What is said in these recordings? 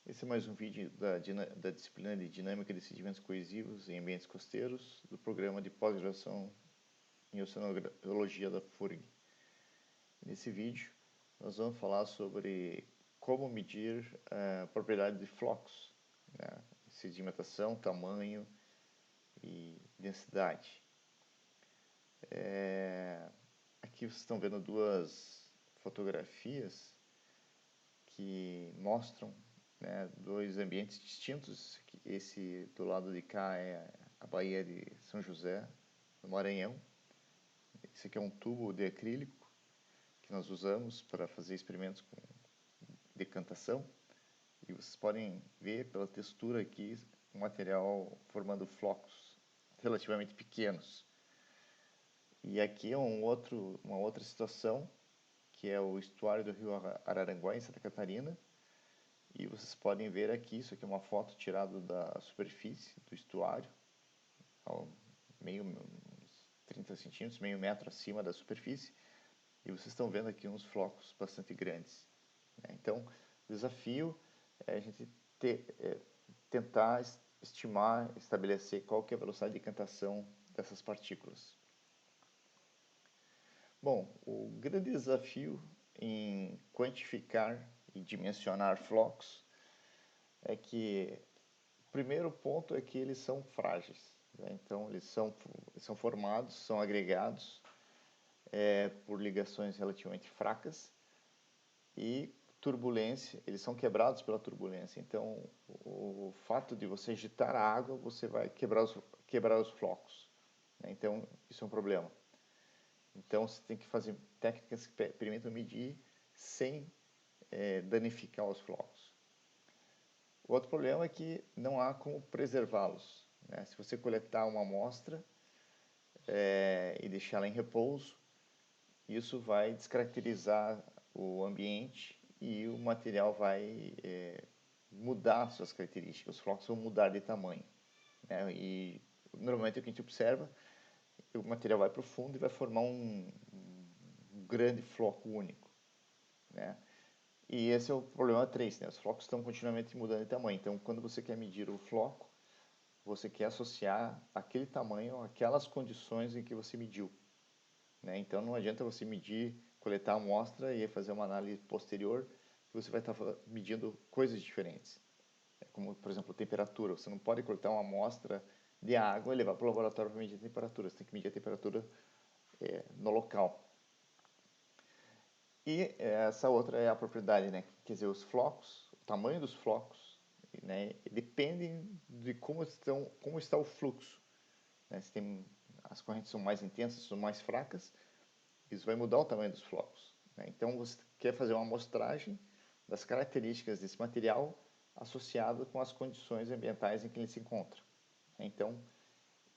Esse é mais um vídeo da disciplina de Dinâmica de Sedimentos Coesivos em Ambientes Costeiros, do programa de pós-graduação em Oceanografia da FURG. Nesse vídeo, nós vamos falar sobre como medir a propriedade de flocos, né? Sedimentação, tamanho e densidade. Aqui vocês estão vendo duas fotografias que mostram, né, dois ambientes distintos. Esse do lado de cá é a Baía de São José, no Maranhão. Esse aqui é um tubo de acrílico que nós usamos para fazer experimentos com decantação. E vocês podem ver pela textura aqui o material formando flocos relativamente pequenos. E aqui é uma outra situação, que é o estuário do rio Araranguá, em Santa Catarina. E vocês podem ver aqui, isso aqui é uma foto tirada da superfície do estuário, uns 30 centímetros, meio metro acima da superfície. E vocês estão vendo aqui uns flocos bastante grandes, né? Então, o desafio é a gente tentar estimar, estabelecer qual que é a velocidade de decantação dessas partículas. Bom, o grande desafio em quantificar e dimensionar flocos é que o primeiro ponto é que eles são frágeis, né? Então, eles são formados, são agregados por ligações relativamente fracas e turbulência, eles são quebrados pela turbulência. Então, o fato de você agitar a água, você vai quebrar os flocos, né? Então, isso é um problema. Então, você tem que fazer técnicas que permitam medir sem danificar os flocos. O outro problema é que não há como preservá-los, né? Se você coletar uma amostra e deixá-la em repouso, isso vai descaracterizar o ambiente e o material vai mudar suas características, os flocos vão mudar de tamanho, né? E normalmente o que a gente observa, o material vai para o fundo e vai formar um grande floco único, né? E esse é o problema 3, né? Os flocos estão continuamente mudando de tamanho. Então, quando você quer medir o floco, você quer associar aquele tamanho àquelas condições em que você mediu, né? Então, não adianta você medir, coletar a amostra e fazer uma análise posterior, que você vai estar medindo coisas diferentes. Como, por exemplo, temperatura. Você não pode coletar uma amostra de água e levar para o laboratório para medir a temperatura. Você tem que medir a temperatura no local. E essa outra é a propriedade, né? Quer dizer, os flocos, o tamanho dos flocos, né, dependem de como está o fluxo, né? Se as correntes são mais intensas, são mais fracas, isso vai mudar o tamanho dos flocos, né? Então, você quer fazer uma amostragem das características desse material associado com as condições ambientais em que ele se encontra. Então,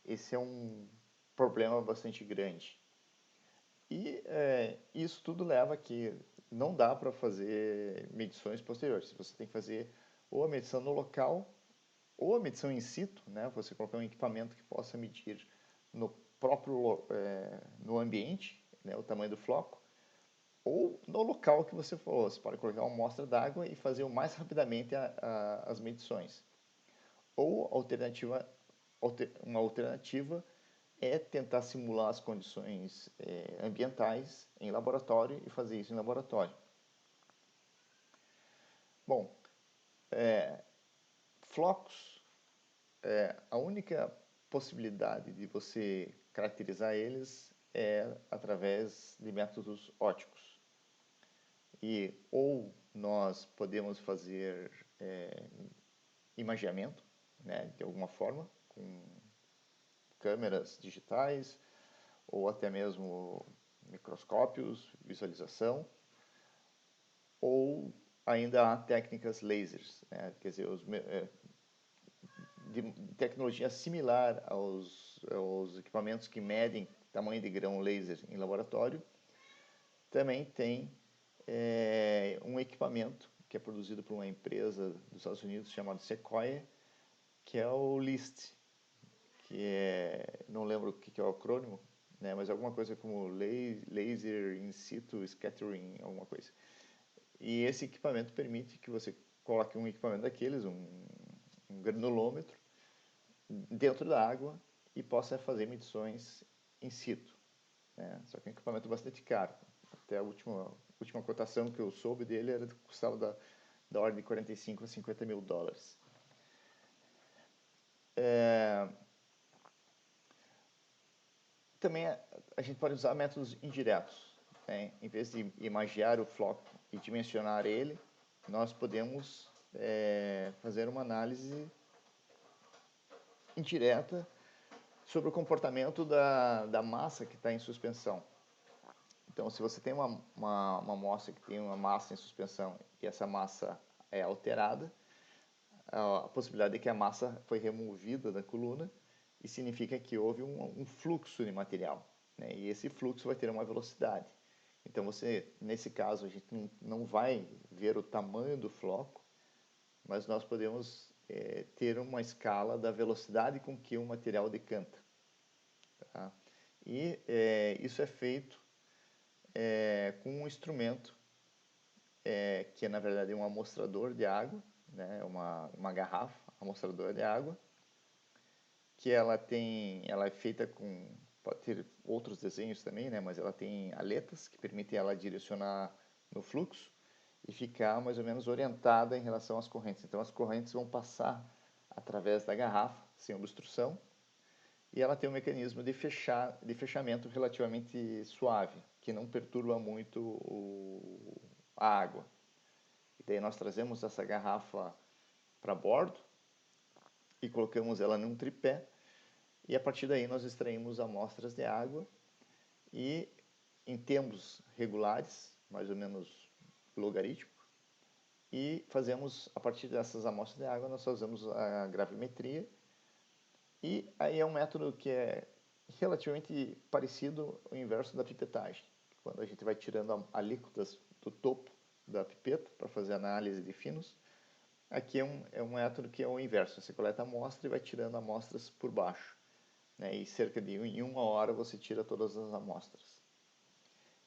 esse é um problema bastante grande. E isso tudo leva a que não dá para fazer medições posteriores. Você tem que fazer ou a medição no local ou a medição in situ, né? Você colocar um equipamento que possa medir no próprio no ambiente, né, o tamanho do floco, ou no local que você for. Você pode colocar uma amostra d'água e fazer o mais rapidamente as medições. Ou uma alternativa é tentar simular as condições ambientais em laboratório e fazer isso em laboratório. Bom, flocos, a única possibilidade de você caracterizar eles é através de métodos ópticos. E ou nós podemos fazer imageamento, né, de alguma forma, com câmeras digitais, ou até mesmo microscópios, visualização, ou ainda há técnicas lasers, né? Quer dizer, de tecnologia similar aos equipamentos que medem tamanho de grão laser em laboratório. Também tem um equipamento que é produzido por uma empresa dos Estados Unidos chamada Sequoia, que é o LIST, que não lembro o que é o acrônimo, né, mas alguma coisa como Laser In Situ Scattering, alguma coisa. E esse equipamento permite que você coloque um equipamento daqueles, um granulômetro, dentro da água e possa fazer medições in situ, né? Só que é um equipamento bastante caro. Até a última cotação que eu soube dele custava da ordem de 45 a 50 mil dólares. Também a gente pode usar métodos indiretos, né? Em vez de imagiar o floco e dimensionar ele, nós podemos fazer uma análise indireta sobre o comportamento da massa que está em suspensão. Então, se você tem uma amostra que tem uma massa em suspensão e essa massa é alterada, a possibilidade é que a massa foi removida da coluna e significa que houve um fluxo de material, né? E esse fluxo vai ter uma velocidade. Então, nesse caso, a gente não vai ver o tamanho do floco, mas nós podemos ter uma escala da velocidade com que o material decanta. Tá? E isso é feito com um instrumento que é, na verdade, um amostrador de água, né? uma garrafa amostradora de água, que ela é feita com, pode ter outros desenhos também, né? Mas ela tem aletas que permitem ela direcionar no fluxo e ficar mais ou menos orientada em relação às correntes. Então as correntes vão passar através da garrafa, sem obstrução, e ela tem um mecanismo de fechamento relativamente suave, que não perturba muito a água. E daí nós trazemos essa garrafa para bordo e colocamos ela num tripé, e a partir daí nós extraímos amostras de água e em tempos regulares, mais ou menos logarítmico, e fazemos, a partir dessas amostras de água, nós fazemos a gravimetria, e aí é um método que é relativamente parecido ao inverso da pipetagem, quando a gente vai tirando alíquotas do topo da pipeta para fazer análise de finos. Aqui é um método que é o inverso, você coleta a amostra e vai tirando amostras por baixo, né? E cerca de em 1 hora você tira todas as amostras.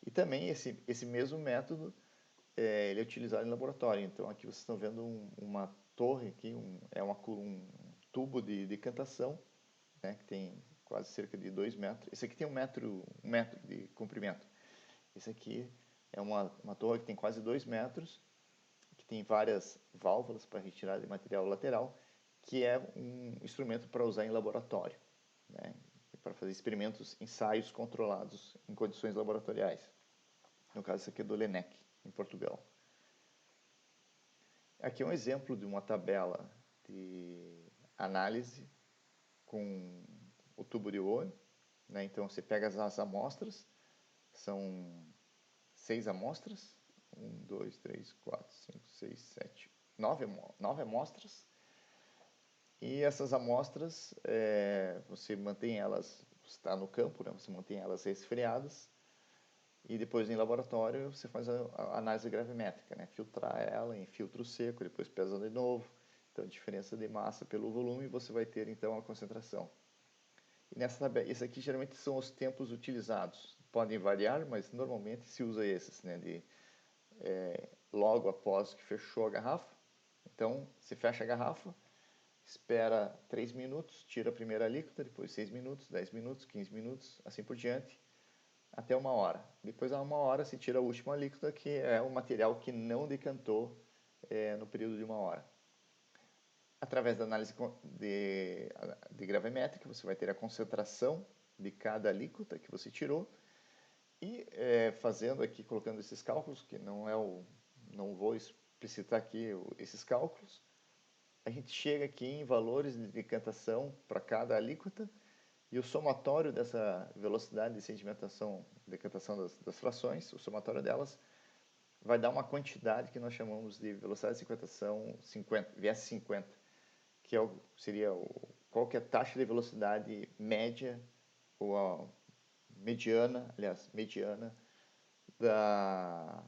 E também esse mesmo método ele é utilizado em laboratório. Então aqui vocês estão vendo uma torre aqui, um tubo de decantação, né, que tem quase cerca de 2 metros. Esse aqui tem um metro de comprimento. Esse aqui é uma torre que tem quase 2 metros, que tem várias válvulas para retirar de material lateral, que é um instrumento para usar em laboratório, né, para fazer experimentos, ensaios controlados em condições laboratoriais. No caso, esse aqui é do LENEC, em Portugal. Aqui é um exemplo de uma tabela de análise com o tubo de olho, né? Então você pega as amostras, são 6 amostras, 1, 2, 3, 4, 5, 6, 7, 9 amostras, e essas amostras você mantém elas, você está no campo, né? Você mantém elas resfriadas, e depois em laboratório você faz a análise gravimétrica, né? Filtrar ela em filtro seco, depois pesa de novo. Então, a diferença de massa pelo volume, você vai ter então a concentração. E nessa tabela, esse aqui geralmente são os tempos utilizados. Podem variar, mas normalmente se usa esses, né? Logo após que fechou a garrafa. Então, você fecha a garrafa, espera 3 minutos, tira a primeira alíquota, depois 6 minutos, 10 minutos, 15 minutos, assim por diante, até 1 hora. Depois, a 1 hora, se tira a última alíquota, que é o material que não decantou no período de 1 hora. Através da análise de gravimétrica, você vai ter a concentração de cada alíquota que você tirou e fazendo aqui, colocando esses cálculos, que não vou explicitar aqui esses cálculos, a gente chega aqui em valores de decantação para cada alíquota, e o somatório dessa velocidade de sedimentação, decantação das frações, o somatório delas vai dar uma quantidade que nós chamamos de velocidade de sedimentação 50, VS50, que seria qual que é a taxa de velocidade média, ou a mediana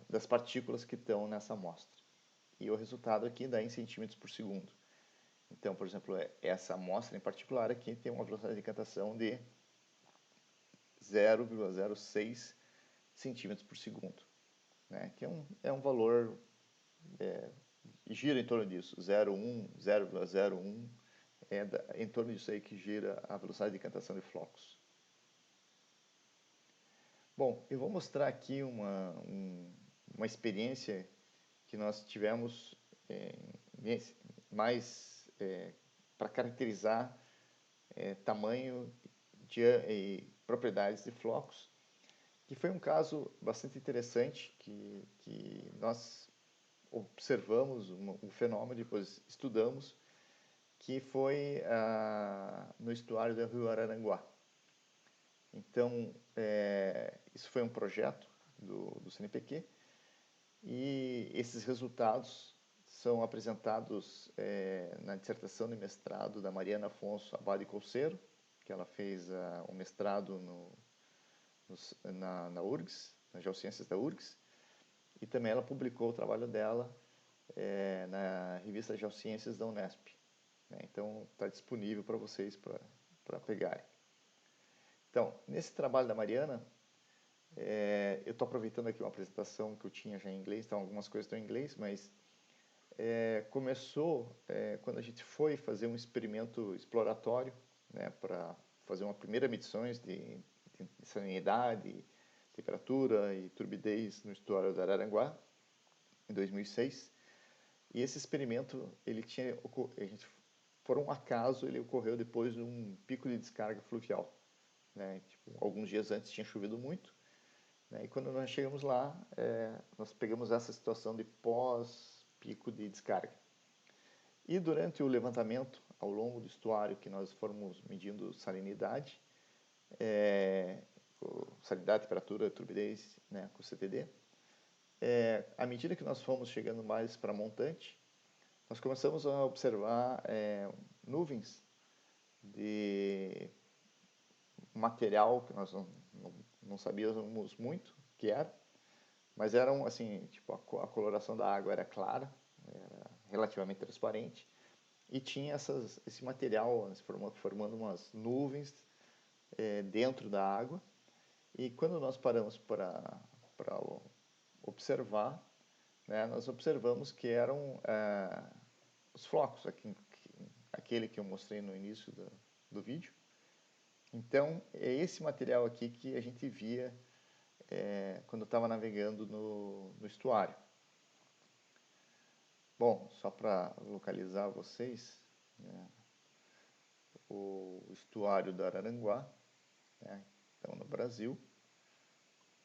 das partículas que estão nessa amostra. E o resultado aqui dá em centímetros por segundo. Então, por exemplo, essa amostra em particular aqui tem uma velocidade de decantação de 0,06 centímetros por segundo, né? Que é um valor gira em torno disso, 0,1, 0,01, em torno disso aí que gira a velocidade de cantação de flocos. Bom, eu vou mostrar aqui uma experiência que nós tivemos mais para caracterizar tamanho e propriedades de flocos, que foi um caso bastante interessante que nós observamos um fenômeno, depois estudamos, que foi no estuário do Rio Araranguá. Então, isso foi um projeto do CNPq, e esses resultados são apresentados na dissertação de mestrado da Mariana Afonso Abade Colseiro, que ela fez um mestrado na URGS, na Geociências da URGS, e também ela publicou o trabalho dela na revista Geociências da Unesp. Então, está disponível para vocês para pegarem. Então, nesse trabalho da Mariana, eu estou aproveitando aqui uma apresentação que eu tinha já em inglês, então algumas coisas estão em inglês, mas começou quando a gente foi fazer um experimento exploratório, para fazer uma primeira medições de salinidade, temperatura e turbidez no estuário do Araranguá, em 2006. E esse experimento, por um acaso, ele ocorreu depois de um pico de descarga fluvial. Alguns dias antes tinha chovido muito, e quando nós chegamos lá, nós pegamos essa situação de pós-pico de descarga. E durante o levantamento, ao longo do estuário, que nós fomos medindo salinidade, temperatura, turbidez, com CTD, à medida que nós fomos chegando mais para montante, nós começamos a observar nuvens de material que nós não sabíamos muito o que era, mas eram assim, tipo, a coloração da água era clara, era relativamente transparente, e tinha esse material formando umas nuvens dentro da água. E quando nós paramos para observar, nós observamos que eram os flocos, aquele que eu mostrei no início do vídeo. Então, é esse material aqui que a gente via quando estava navegando no estuário. Bom, só para localizar vocês, o estuário do Araranguá, então no Brasil,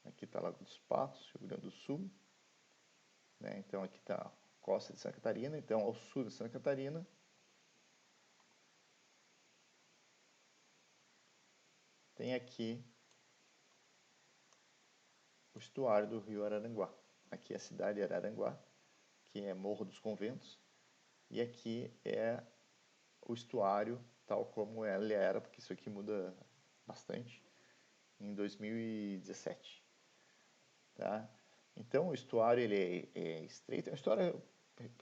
aqui está Lago dos Patos, Rio Grande do Sul, então aqui está a costa de Santa Catarina, então ao sul de Santa Catarina, tem aqui o estuário do Rio Araranguá. Aqui é a cidade de Araranguá, que é Morro dos Conventos, e aqui é o estuário tal como ele era, porque isso aqui muda bastante, em 2017. Tá? Então o estuário ele é estreito, é um estuário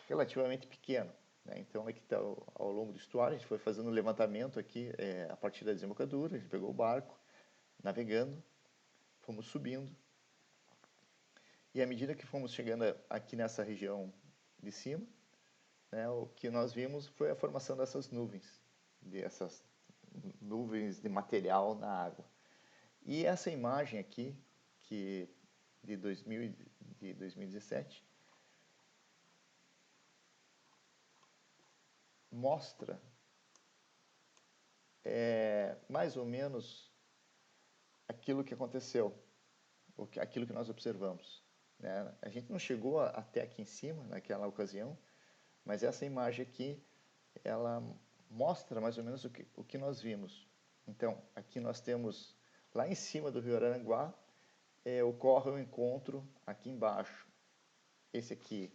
relativamente pequeno. Então aqui tá, ao longo do estuário a gente foi fazendo um levantamento aqui a partir da desembocadura, a gente pegou o barco, navegando, fomos subindo, e à medida que fomos chegando aqui nessa região de cima, o que nós vimos foi a formação dessas nuvens de material na água. E essa imagem aqui, de 2017, mostra mais ou menos aquilo que aconteceu, aquilo que nós observamos. A gente não chegou até aqui em cima, naquela ocasião, mas essa imagem aqui, ela mostra mais ou menos o que nós vimos. Então, aqui nós temos, lá em cima do Rio Araranguá, ocorre um encontro aqui embaixo. Esse aqui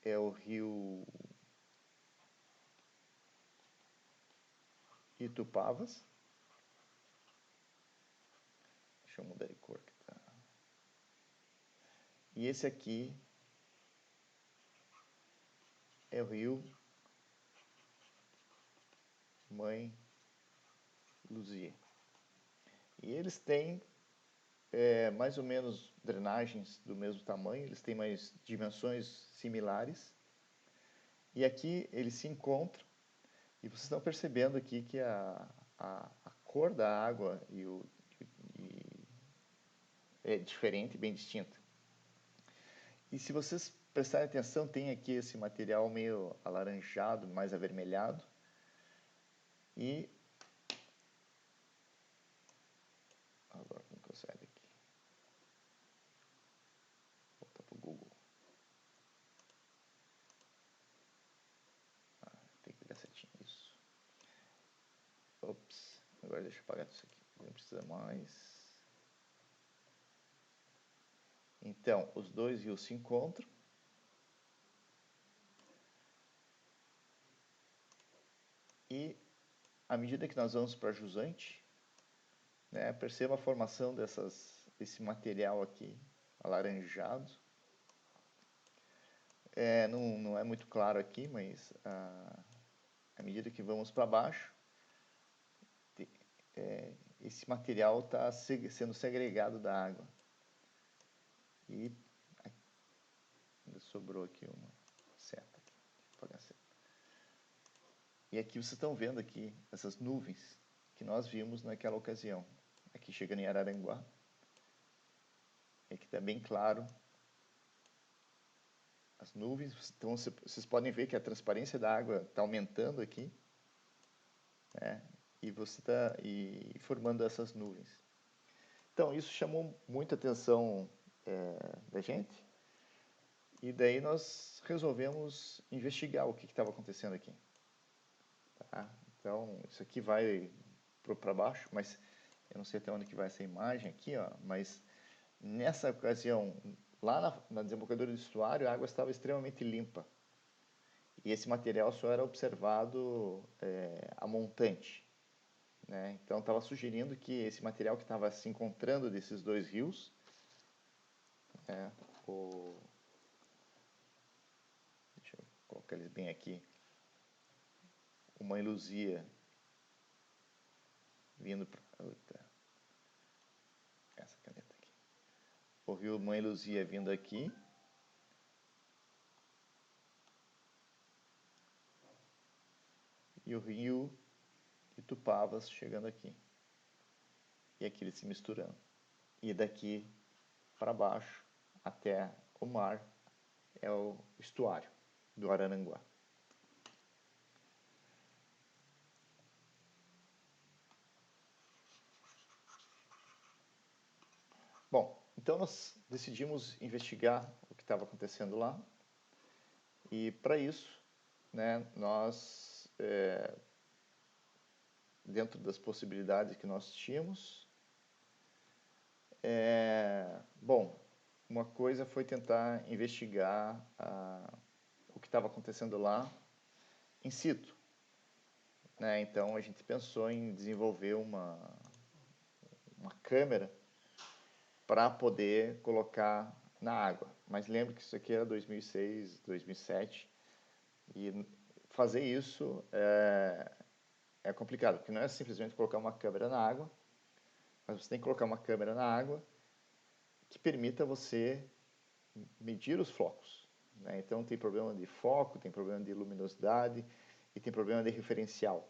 é o rio Itupavas. Deixa eu mudar de cor que tá. E esse aqui é o rio Mãe Luzia. E eles têm mais ou menos drenagens do mesmo tamanho, eles têm mais dimensões similares. E aqui eles se encontram, e vocês estão percebendo aqui que a cor da água é diferente, bem distinta. E se vocês prestarem atenção, tem aqui esse material meio alaranjado, mais avermelhado. E agora como que eu saio daqui? Vou voltar para o Google. Tem que pegar certinho isso. Ops, agora deixa eu apagar isso aqui. Não precisa mais. Então, os dois rios se encontram. E à medida que nós vamos para jusante, né, perceba a formação desse material aqui, alaranjado. Não é muito claro aqui, mas à medida que vamos para baixo, esse material está sendo segregado da água. E ainda sobrou aqui uma seta. Vou apagar a seta. E aqui vocês estão vendo aqui essas nuvens que nós vimos naquela ocasião. Aqui chegando em Araranguá. Aqui está bem claro as nuvens. Então vocês podem ver que a transparência da água está aumentando aqui, né? E você está formando essas nuvens. Então isso chamou muita atenção da gente. E daí nós resolvemos investigar o que estava acontecendo aqui. Tá? Então, isso aqui vai para baixo, mas eu não sei até onde que vai essa imagem aqui, ó, mas nessa ocasião, lá na desembocadura do estuário, a água estava extremamente limpa. E esse material só era observado a montante. Né? Então, estava sugerindo que esse material que estava se encontrando desses dois rios, deixa eu colocar eles bem aqui, o Mãe Luzia vindo para essa caneta aqui. O rio Mãe Luzia vindo aqui. E o rio Itupavas chegando aqui. E aqui eles se misturando. E daqui para baixo até o mar é o estuário do Araranguá. Bom, então nós decidimos investigar o que estava acontecendo lá. E para isso, né, nós, dentro das possibilidades que nós tínhamos, bom, uma coisa foi tentar investigar o que estava acontecendo lá in situ. Né? Então a gente pensou em desenvolver uma câmera para poder colocar na água. Mas lembre que isso aqui era 2006, 2007 e fazer isso é complicado, porque não é simplesmente colocar uma câmera na água, mas você tem que colocar uma câmera na água que permita você medir os flocos. Né? Então tem problema de foco, tem problema de luminosidade e tem problema de referencial.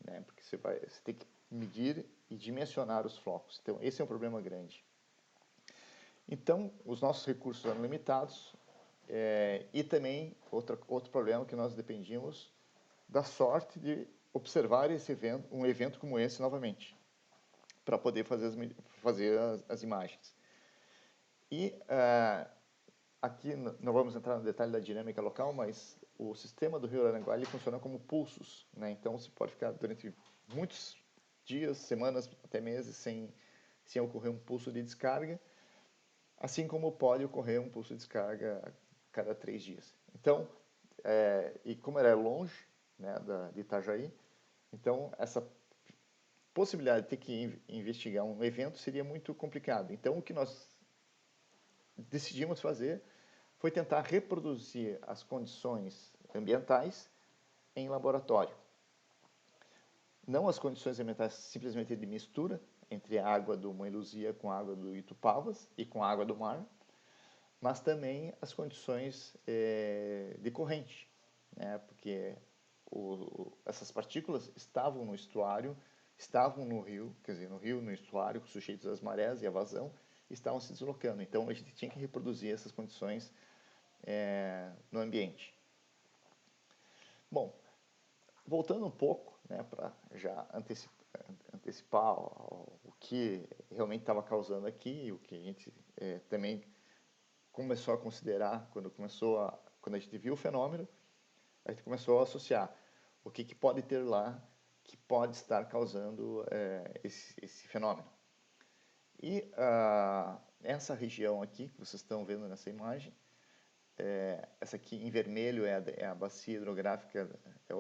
Né? Porque você tem que medir e dimensionar os flocos. Então esse é um problema grande. Então os nossos recursos eram limitados e também outro problema que nós dependíamos da sorte de observar um evento como esse novamente, para poder fazer as imagens. E aqui não vamos entrar no detalhe da dinâmica local, mas o sistema do rio Araranguá ele funciona como pulsos. Né? Então você pode ficar durante muitos dias, semanas, até meses sem ocorrer um pulso de descarga, assim como pode ocorrer um pulso de descarga a cada 3 dias. Então, e como era longe, né, de Itajaí, então essa possibilidade de ter que investigar um evento seria muito complicado. Então o que nós decidimos fazer foi tentar reproduzir as condições ambientais em laboratório. não as condições ambientais simplesmente de mistura entre a água do Mãe Luzia com a água do Itupavas e com a água do mar, mas também as condições de corrente, né? Porque essas partículas estavam no estuário, estavam no rio, quer dizer, no rio, no estuário, sujeitos às marés e à vazão, estavam se deslocando. Então a gente tinha que reproduzir essas condições no ambiente. Bom, voltando um pouco, né, para já antecipar o que realmente estava causando aqui, o que a gente também começou a considerar quando a gente viu o fenômeno, a gente começou a associar o que pode ter lá que pode estar causando esse fenômeno. E essa região aqui, que vocês estão vendo nessa imagem, essa aqui em vermelho é a bacia hidrográfica,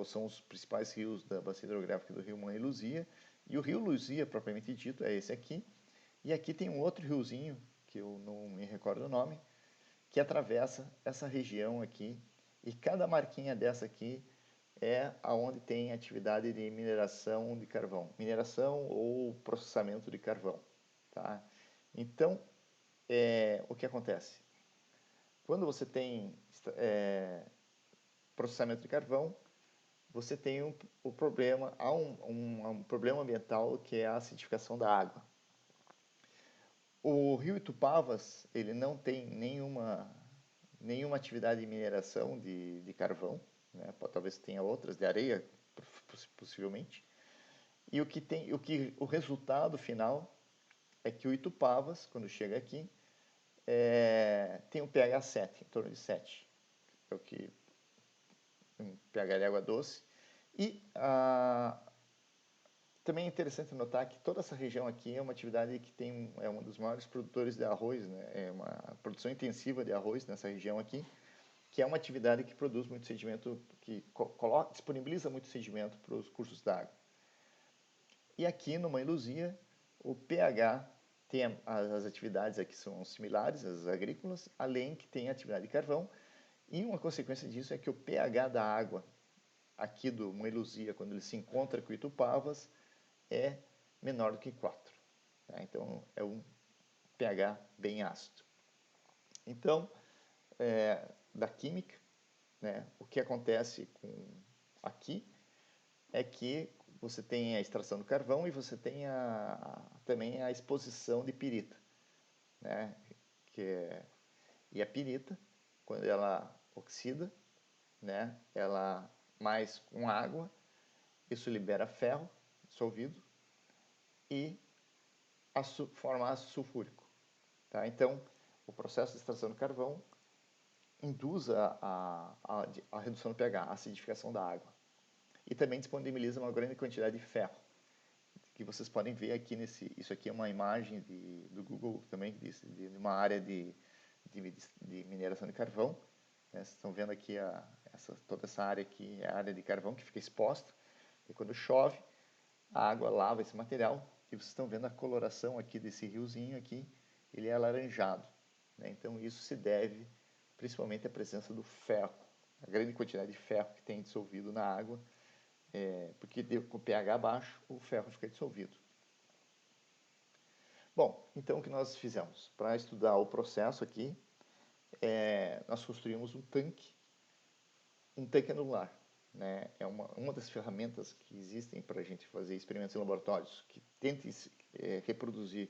são os principais rios da bacia hidrográfica do rio Mãe Luzia, e o rio Luzia, propriamente dito, é esse aqui. E aqui tem um outro riozinho, que eu não me recordo o nome, que atravessa essa região aqui, e cada marquinha dessa aqui é aonde tem atividade de mineração de carvão, mineração ou processamento de carvão, tá? Então, o que acontece? Quando você tem processamento de carvão, você tem um problema, há um problema ambiental que é a acidificação da água. O rio Itupavas, ele não tem nenhuma atividade de mineração de carvão, né? Talvez tenha outras, de areia, possivelmente. E o resultado final é que o Itupavas, quando chega aqui, tem um pH 7, em torno de 7. É o que um pH de água doce. E também é interessante notar que toda essa região aqui é uma atividade que é um dos maiores produtores de arroz, né? É uma produção intensiva de arroz nessa região aqui, que é uma atividade que produz muito sedimento, que disponibiliza muito sedimento para os cursos d'água. E aqui no Mãe Luzia, o pH tem as atividades aqui são similares às agrícolas, além que tem a atividade de carvão, e uma consequência disso é que o pH da água aqui do Mãe Luzia, quando ele se encontra com o Itupavas, é menor do que 4. Tá? Então, é um pH bem ácido. Então, da química, né, o que acontece aqui é que você tem a extração do carvão e você tem também a exposição de pirita. Né, e a pirita, quando ela oxida, né, ela mais com água, isso libera ferro dissolvido e forma ácido sulfúrico. Tá? Então, o processo de extração do carvão induz a redução do pH, a acidificação da água. E também disponibiliza uma grande quantidade de ferro, que vocês podem ver aqui isso aqui é uma imagem do Google também, de uma área de mineração de carvão. Né? Vocês estão vendo aqui toda essa área aqui, é a área de carvão que fica exposta, e quando chove, a água lava esse material, e vocês estão vendo a coloração aqui desse riozinho aqui, ele é alaranjado. Né? Então isso se deve principalmente à presença do ferro, a grande quantidade de ferro que tem dissolvido na água, porque com pH baixo o ferro fica dissolvido. Bom, então o que nós fizemos? Para estudar o processo aqui, nós construímos um tanque anular. Né? É uma das ferramentas que existem para a gente fazer experimentos em laboratórios que tentem reproduzir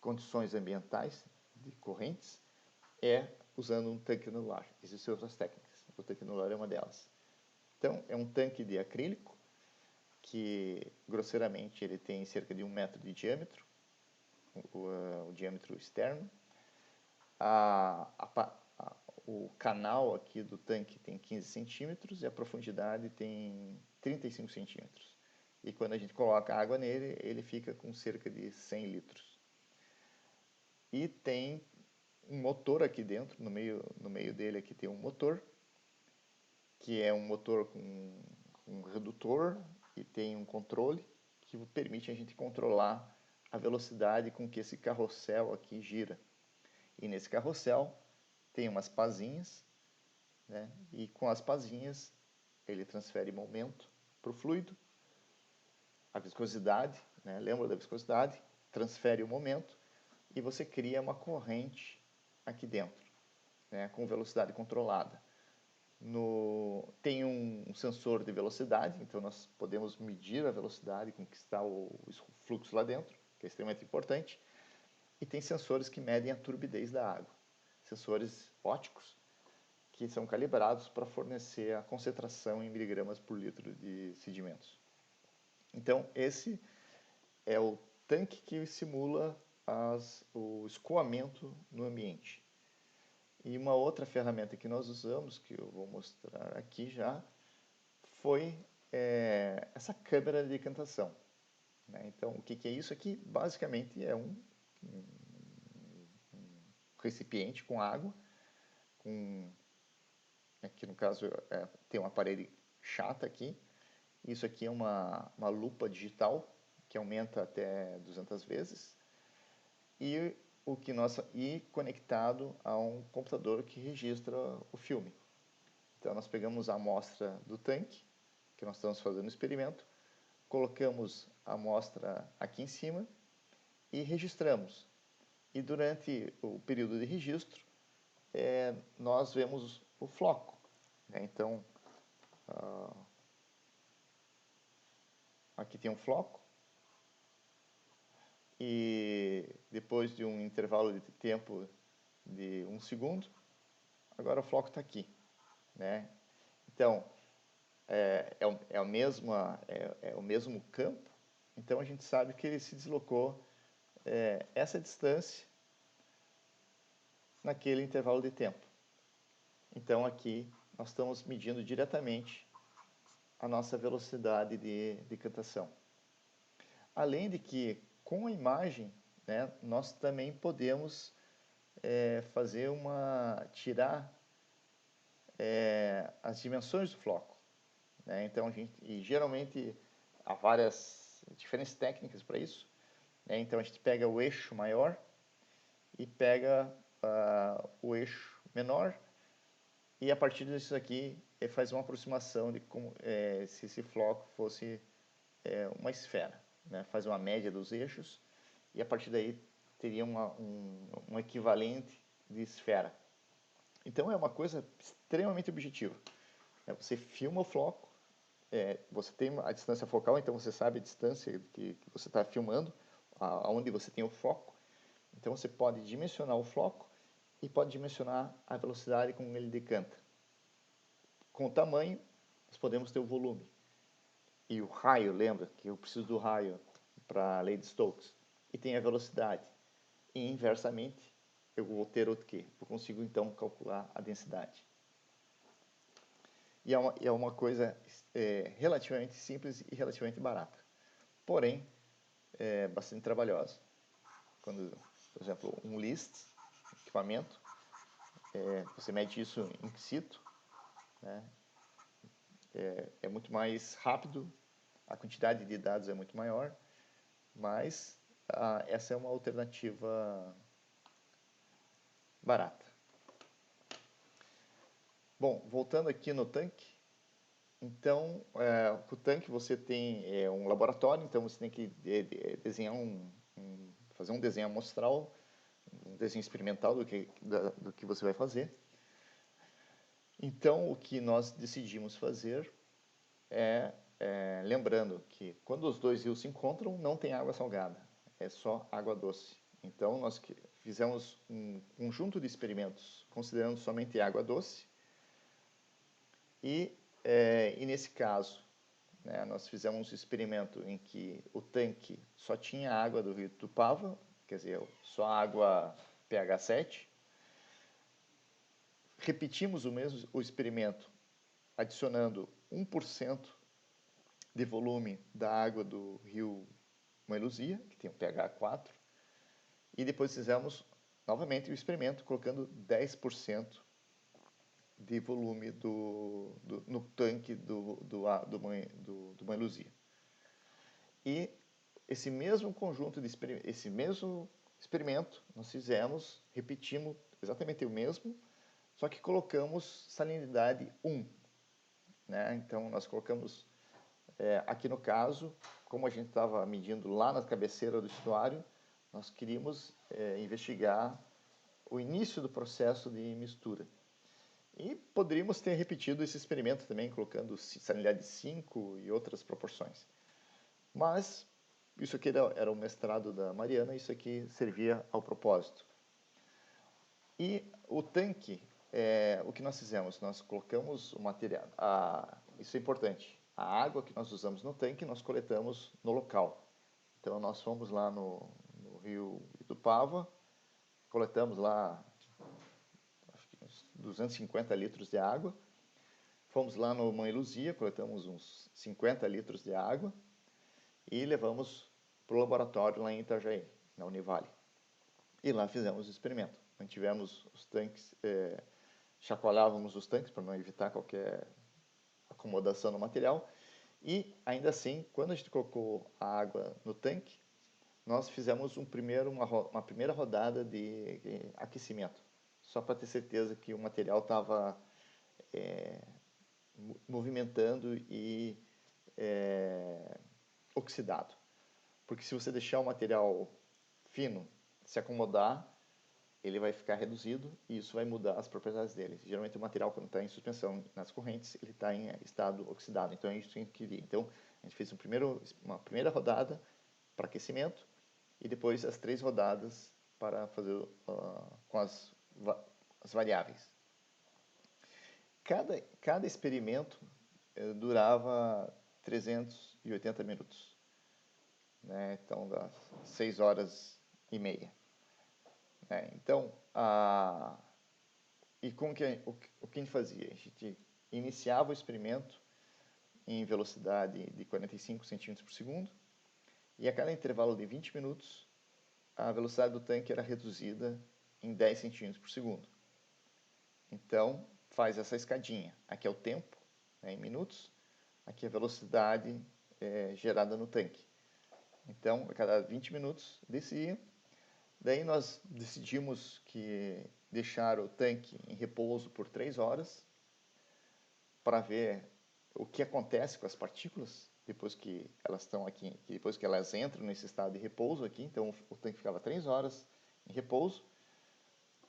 condições ambientais de correntes, usando um tanque anular. Existem outras técnicas, o tanque anular é uma delas. Então, é um tanque de acrílico, que grosseiramente ele tem cerca de 1 metro de diâmetro, o diâmetro externo. O canal aqui do tanque tem 15 centímetros e a profundidade tem 35 centímetros. E quando a gente coloca água nele, ele fica com cerca de 100 litros. E tem um motor aqui dentro, no meio dele aqui tem um motor, que é um motor com um redutor e tem um controle que permite a gente controlar a velocidade com que esse carrossel aqui gira. E nesse carrossel tem umas pazinhas, né? E com as pazinhas ele transfere momento para o fluido a viscosidade, né? Lembra da viscosidade? Transfere o momento e você cria uma corrente aqui dentro, né? Com velocidade controlada. Tem um sensor de velocidade, então nós podemos medir a velocidade com que está o fluxo lá dentro, que é extremamente importante. E tem sensores que medem a turbidez da água, sensores ópticos, que são calibrados para fornecer a concentração em miligramas por litro de sedimentos. Então, esse é o tanque que simula o escoamento no ambiente. E uma outra ferramenta que nós usamos, que eu vou mostrar aqui já, foi essa câmara de decantação. Né? Então, o que é isso aqui? Basicamente é um recipiente com água, aqui no caso tem uma parede chata aqui. Isso aqui é uma lupa digital que aumenta até 200 vezes e conectado a um computador que registra o filme. Então nós pegamos a amostra do tanque que nós estamos fazendo o experimento, colocamos a amostra aqui em cima e registramos. E durante o período de registro nós vemos o floco. Né? Então aqui tem um floco. E depois de um intervalo de tempo de 1 segundo, agora o floco está aqui. Né? Então, é o mesmo campo, então a gente sabe que ele se deslocou essa distância naquele intervalo de tempo. Então aqui nós estamos medindo diretamente a nossa velocidade de decantação. Além de que, com a imagem, né, nós também podemos tirar as dimensões do floco. Né? Então, geralmente há diferentes técnicas para isso. Né? Então, a gente pega o eixo maior e pega o eixo menor e, a partir disso aqui, faz uma aproximação de como se esse floco fosse uma esfera. Né? Faz uma média dos eixos e, a partir daí, teria um equivalente de esfera. Então, é uma coisa extremamente objetiva. Você filma o floco, você tem a distância focal, então você sabe a distância que você está filmando, aonde você tem o foco. Então, você pode dimensionar o floco e pode dimensionar a velocidade com que ele decanta. Com o tamanho, nós podemos ter o volume. E o raio, lembra que eu preciso do raio para a lei de Stokes. E tem a velocidade. E, inversamente, eu vou ter o quê? Eu consigo, então, calcular a densidade. E é uma coisa relativamente simples e relativamente barata. Porém, é bastante trabalhosa. Quando, por exemplo, um LIST, equipamento, você mede isso in situ, né? É muito mais rápido, a quantidade de dados é muito maior, mas essa é uma alternativa barata. Bom, voltando aqui no tanque, então, com o tanque você tem um laboratório, então você tem que desenhar fazer um desenho amostral, um desenho experimental do que você vai fazer. Então, o que nós decidimos fazer lembrando que quando os dois rios se encontram, não tem água salgada, é só água doce. Então, nós fizemos um conjunto de experimentos considerando somente água doce e nesse caso, né, nós fizemos um experimento em que o tanque só tinha água do rio Tupava, quer dizer, só água pH 7. Repetimos o experimento adicionando 1% de volume da água do rio Mãe Luzia, que tem um pH 4, e depois fizemos novamente o experimento colocando 10% de volume no tanque do Mãe Luzia. E esse mesmo conjunto esse mesmo experimento nós fizemos, repetimos exatamente o mesmo, só que colocamos salinidade 1. Né? Então nós colocamos, aqui no caso, como a gente estava medindo lá na cabeceira do estuário, nós queríamos investigar o início do processo de mistura. E poderíamos ter repetido esse experimento também, colocando salinidade 5 e outras proporções. Mas isso aqui era o mestrado da Mariana, isso aqui servia ao propósito. E o tanque, o que nós fizemos? Nós colocamos o material, isso é importante, a água que nós usamos no tanque nós coletamos no local. Então nós fomos lá no rio Itupava, coletamos lá acho que uns 250 litros de água, fomos lá no Mãe Luzia, coletamos uns 50 litros de água e levamos para o laboratório lá em Itajaí, na Univale. E lá fizemos o experimento. Mantivemos os tanques, chacoalhávamos os tanques para não evitar qualquer acomodação no material. E ainda assim, quando a gente colocou a água no tanque, nós fizemos uma primeira rodada de aquecimento, só para ter certeza que o material estava movimentando e oxidado. Porque se você deixar o material fino se acomodar, ele vai ficar reduzido e isso vai mudar as propriedades dele. Geralmente o material, quando está em suspensão nas correntes, ele está em estado oxidado. Então, é isso que a gente queria. Então, a gente fez uma primeira rodada para aquecimento e depois as 3 rodadas para fazer com as variáveis. Cada experimento durava 380 minutos. Né? Então, dá 6 horas e meia. Então, e o que a gente fazia? A gente iniciava o experimento em velocidade de 45 centímetros por segundo e a cada intervalo de 20 minutos a velocidade do tanque era reduzida em 10 centímetros por segundo. Então, faz essa escadinha. Aqui é o tempo, em minutos, aqui é a velocidade gerada no tanque. Então, a cada 20 minutos descia. Daí nós decidimos que deixar o tanque em repouso por 3 horas para ver o que acontece com as partículas depois que elas estão aqui, depois que elas entram nesse estado de repouso aqui. Então o tanque ficava 3 horas em repouso,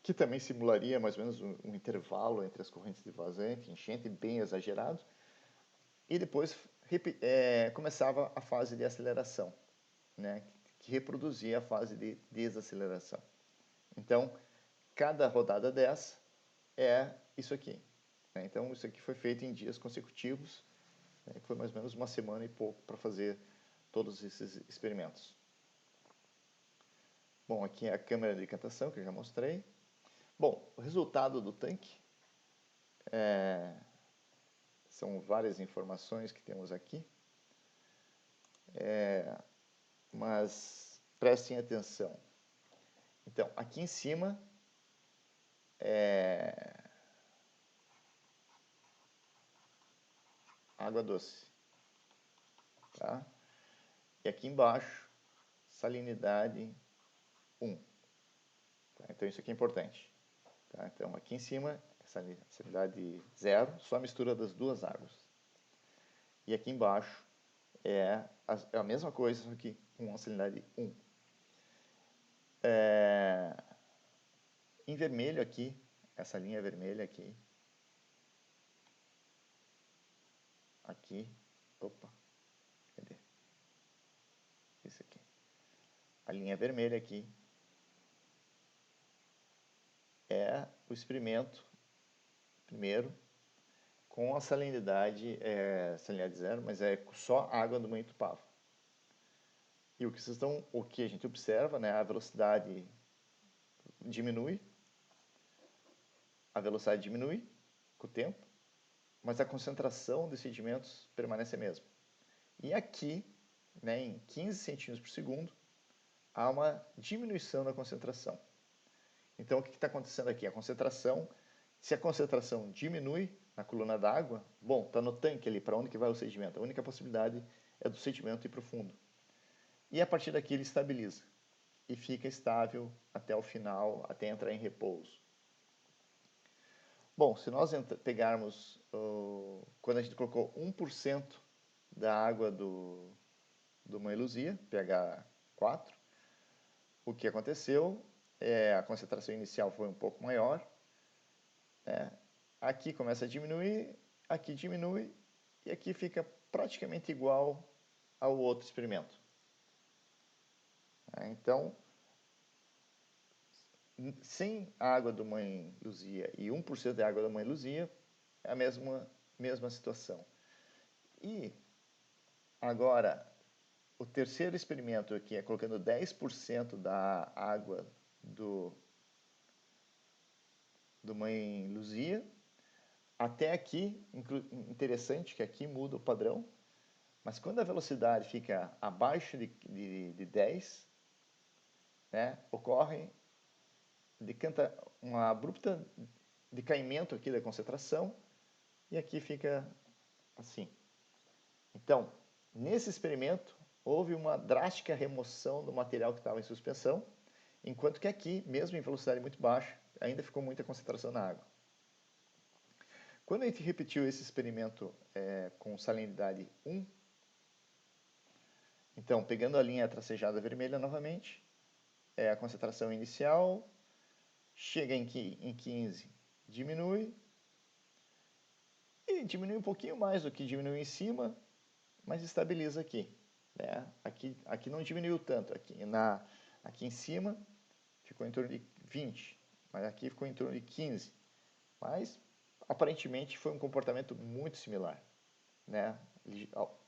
que também simularia mais ou menos um intervalo entre as correntes de vazante, enchente bem exagerado. E depois começava a fase de aceleração, né, que reproduzia a fase de desaceleração. Então, cada rodada dessa é isso aqui. Né? Então, isso aqui foi feito em dias consecutivos, né? Foi mais ou menos uma semana e pouco para fazer todos esses experimentos. Bom, aqui é a câmera de decantação que eu já mostrei. Bom, o resultado do tanque são várias informações que temos aqui, mas prestem atenção. Então, aqui em cima água doce, tá? E aqui embaixo, salinidade 1. Tá? Então, isso aqui é importante. Tá? Então, aqui em cima, salinidade 0, só a mistura das duas águas. E aqui embaixo é a mesma coisa, só que com a salinidade 1. Em vermelho aqui, essa linha vermelha aqui, opa, cadê? Isso aqui. A linha vermelha aqui é o experimento, primeiro, com a salinidade 0, mas é só água do Mãe Itupava. E o que a gente observa, né, a velocidade diminui, com o tempo, mas a concentração dos sedimentos permanece a mesma. E aqui, né, em 15 centímetros por segundo, há uma diminuição da concentração. Então, o que está acontecendo aqui? Se a concentração diminui na coluna d'água, bom, está no tanque ali, para onde que vai o sedimento? A única possibilidade é do sedimento ir para o fundo. E a partir daqui ele estabiliza e fica estável até o final, até entrar em repouso. Bom, se nós pegarmos, quando a gente colocou 1% da água do do Mãe Luzia, pH 4. O que aconteceu a concentração inicial foi um pouco maior, né? Aqui começa a diminuir, aqui diminui e aqui fica praticamente igual ao outro experimento. Então, sem a água do Mãe Luzia e 1% da água da Mãe Luzia, é a mesma situação. E agora, o terceiro experimento aqui é colocando 10% da água do Mãe Luzia. Até aqui, interessante que aqui muda o padrão, mas quando a velocidade fica abaixo de 10, né, ocorre uma abrupta decaimento aqui da concentração e aqui fica assim. Então, nesse experimento, houve uma drástica remoção do material que estava em suspensão, enquanto que aqui, mesmo em velocidade muito baixa, ainda ficou muita concentração na água. Quando a gente repetiu esse experimento com salinidade 1, então, pegando a linha tracejada vermelha novamente, a concentração inicial, chega em 15, diminui, e diminui um pouquinho mais do que diminui em cima, mas estabiliza aqui. Né? Aqui não diminuiu tanto, aqui em cima ficou em torno de 20, mas aqui ficou em torno de 15. Mas, aparentemente, foi um comportamento muito similar. Né?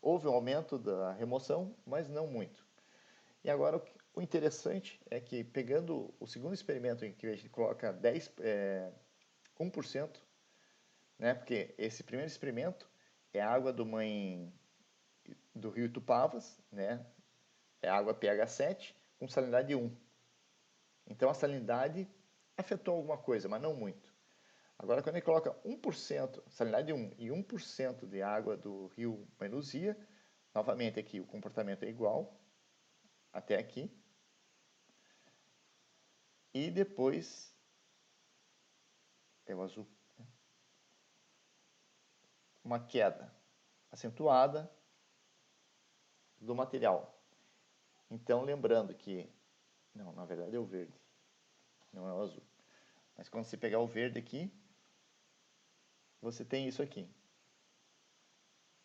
Houve um aumento da remoção, mas não muito. E agora, o interessante é que, pegando o segundo experimento em que a gente coloca 1%, né? Porque esse primeiro experimento é a água do rio Itupavas, né? É água pH 7 com salinidade 1. Então a salinidade afetou alguma coisa, mas não muito. Agora, quando ele coloca 1%, salinidade 1 e 1% de água do rio Mãe Luzia, novamente aqui o comportamento é igual, até aqui. E depois, é o azul, uma queda acentuada do material. Então, lembrando que, não, na verdade é o verde, não é o azul. Mas quando você pegar o verde aqui, você tem isso aqui.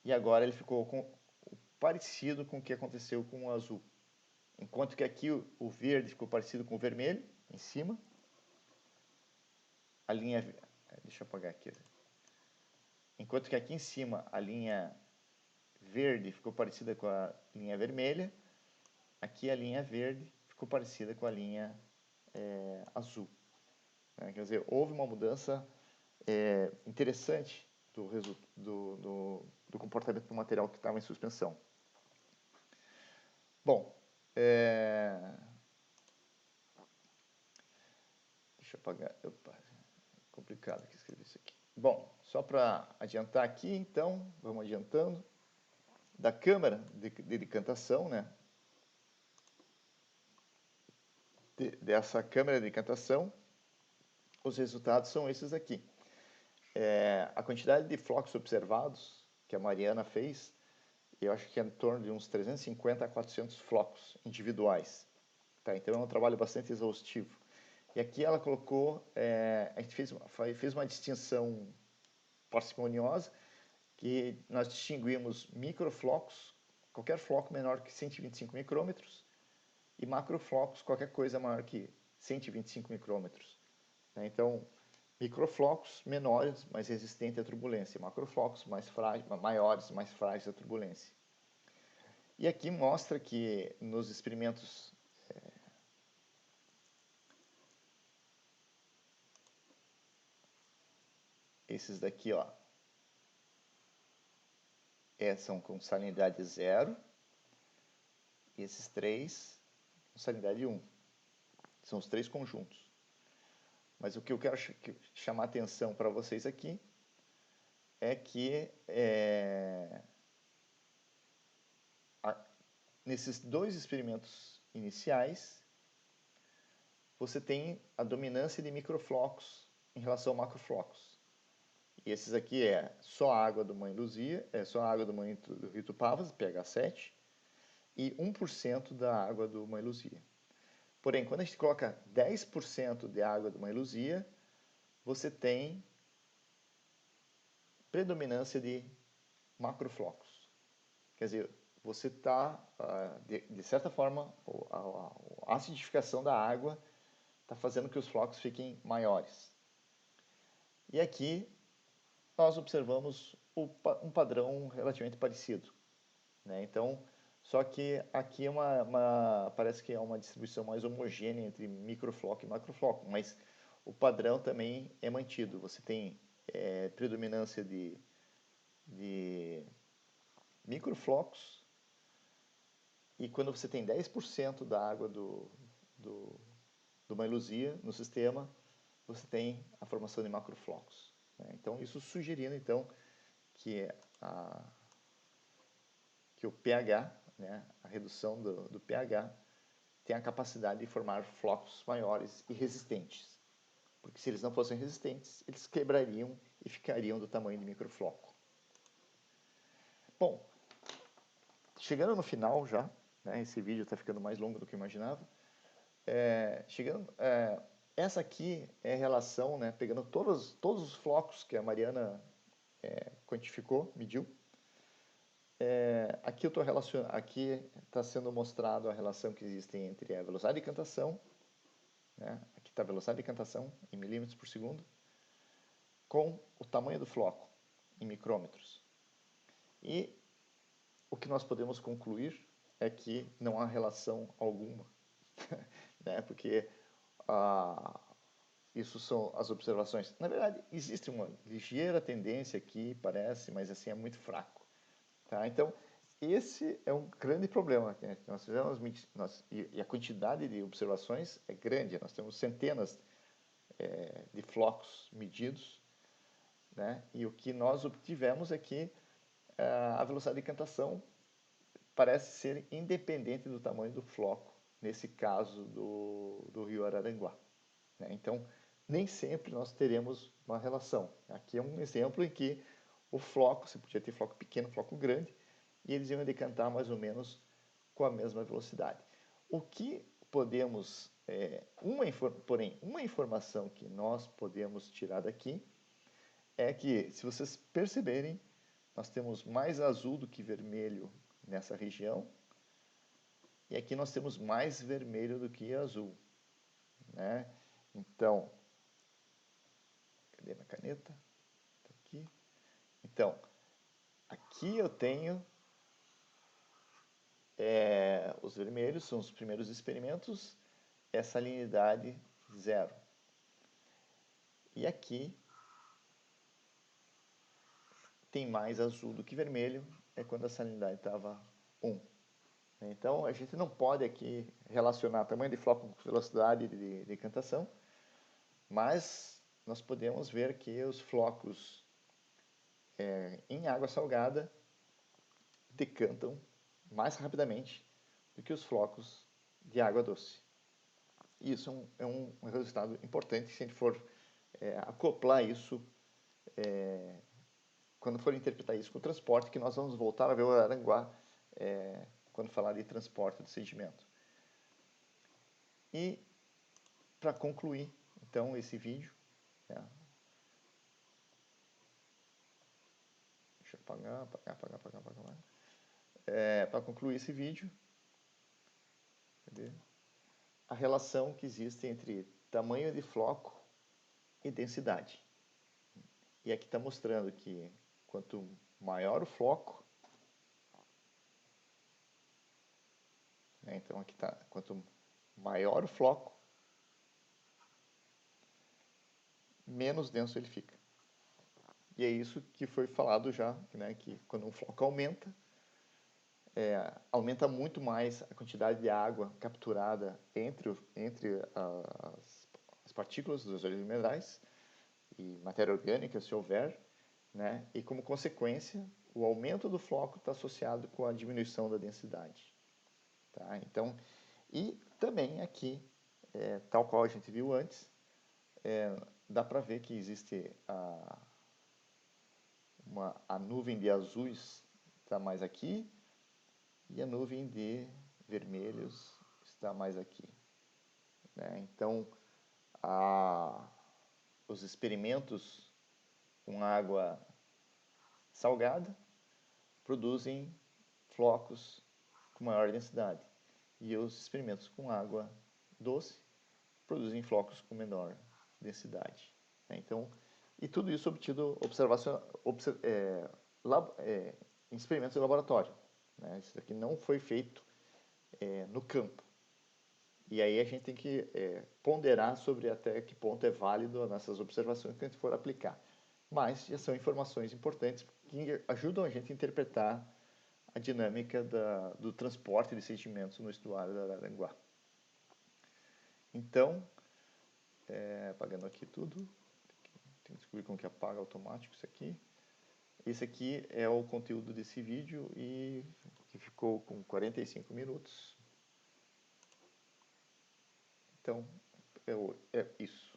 E agora ele ficou parecido com o que aconteceu com o azul. Enquanto que aqui o verde ficou parecido com o vermelho, em cima. A linha... Deixa eu apagar aqui. Enquanto que aqui em cima a linha verde ficou parecida com a linha vermelha. Aqui a linha verde ficou parecida com a linha azul. Quer dizer, houve uma mudança interessante do comportamento do material que estava em suspensão. Bom, deixa eu apagar. Opa, complicado aqui escrever isso aqui. Bom, só para adiantar aqui, então, vamos adiantando. Da câmara de decantação, né? Dessa câmara de decantação, os resultados são esses aqui. A quantidade de flocos observados que a Mariana fez, eu acho que é em torno de uns 350 a 400 flocos individuais. Tá? Então é um trabalho bastante exaustivo. E aqui ela colocou, a gente fez uma distinção parcimoniosa, que nós distinguimos microflocos, qualquer floco menor que 125 micrômetros, e macroflocos, qualquer coisa maior que 125 micrômetros. Então, microflocos menores, mais resistentes à turbulência, macroflocos maiores, mais frágeis à turbulência. E aqui mostra que nos experimentos esses daqui, ó, são com salinidade 0, e esses três com salinidade 1. São os três conjuntos. Mas o que eu quero chamar a atenção para vocês aqui é que nesses dois experimentos iniciais, você tem a dominância de microflocos em relação a macroflocos. E esses aqui só a água do Mãe Luzia, só a água do Rio Itupavas, pH 7, e 1% da água de uma iluzia. Porém, quando a gente coloca 10% de água de uma iluzia, você tem predominância de macroflocos. Quer dizer, você está, de certa forma, a acidificação da água está fazendo que os flocos fiquem maiores. E aqui nós observamos um padrão relativamente parecido, né? Então, só que aqui parece que é uma distribuição mais homogênea entre microfloco e macrofloco, mas o padrão também é mantido. Você tem predominância de microflocos, e quando você tem 10% da água de uma iluzia no sistema, você tem a formação de macroflocos, né? Então, isso sugerindo então que o pH, né, a redução do pH, tem a capacidade de formar flocos maiores e resistentes. Porque se eles não fossem resistentes, eles quebrariam e ficariam do tamanho de microfloco. Bom, chegando no final já, né, esse vídeo está ficando mais longo do que eu imaginava. Essa aqui é a relação, né, pegando todos os flocos que a Mariana quantificou, mediu. Aqui está sendo mostrado a relação que existe entre a velocidade de cantação, né, aqui está a velocidade de cantação em milímetros por segundo, com o tamanho do floco em micrômetros. E o que nós podemos concluir é que não há relação alguma, né, porque isso são as observações. Na verdade, existe uma ligeira tendência aqui, parece, mas assim é muito fraco. Tá? Então, esse é um grande problema. Né? Nós fizemos, e a quantidade de observações é grande. Nós temos centenas de flocos medidos, né? E o que nós obtivemos é que a velocidade de cantação parece ser independente do tamanho do floco, nesse caso do rio Araranguá, né? Então, nem sempre nós teremos uma relação. Aqui é um exemplo em que o floco, você podia ter floco pequeno, floco grande, e eles iam decantar mais ou menos com a mesma velocidade. O que podemos, porém, uma informação que nós podemos tirar daqui é que, se vocês perceberem, nós temos mais azul do que vermelho nessa região, e aqui nós temos mais vermelho do que azul, né? Então, cadê minha caneta? Tá aqui. Então, aqui eu tenho os vermelhos, são os primeiros experimentos, essa salinidade 0. E aqui tem mais azul do que vermelho, é quando a salinidade estava 1. Então, a gente não pode aqui relacionar tamanho de floco com velocidade de decantação, mas nós podemos ver que os flocos em água salgada decantam mais rapidamente do que os flocos de água doce. Isso é um resultado importante se a gente for acoplar isso, quando for interpretar isso com o transporte, que nós vamos voltar a ver o Araranguá quando falar de transporte de sedimento. E, para concluir, então, esse vídeo, deixa eu apagar. Para concluir esse vídeo, cadê? A relação que existe entre tamanho de floco e densidade. E aqui está mostrando que quanto maior o floco, né, então aqui está, quanto maior o floco, menos denso ele fica. E é isso que foi falado já, né, que quando um floco aumenta, aumenta muito mais a quantidade de água capturada entre as partículas dos organismos minerais e matéria orgânica, se houver, né? E como consequência, o aumento do floco está associado com a diminuição da densidade. Tá? Então, e também aqui, tal qual a gente viu antes, dá para ver que existe a nuvem de azuis, está mais aqui, e a nuvem de vermelhos está mais aqui, né? Então, os experimentos com água salgada produzem flocos com maior densidade, e os experimentos com água doce produzem flocos com menor densidade, né? Então, e tudo isso obtido em experimentos de laboratório, né? Isso aqui não foi feito no campo. E aí a gente tem que ponderar sobre até que ponto é válido nessas observações que a gente for aplicar. Mas já são informações importantes que ajudam a gente a interpretar a dinâmica do transporte de sedimentos no estuário da Araranguá. Então, apagando aqui tudo, tem que descobrir como que apaga automático isso aqui. Esse aqui é o conteúdo desse vídeo e que ficou com 45 minutos. Então, é isso.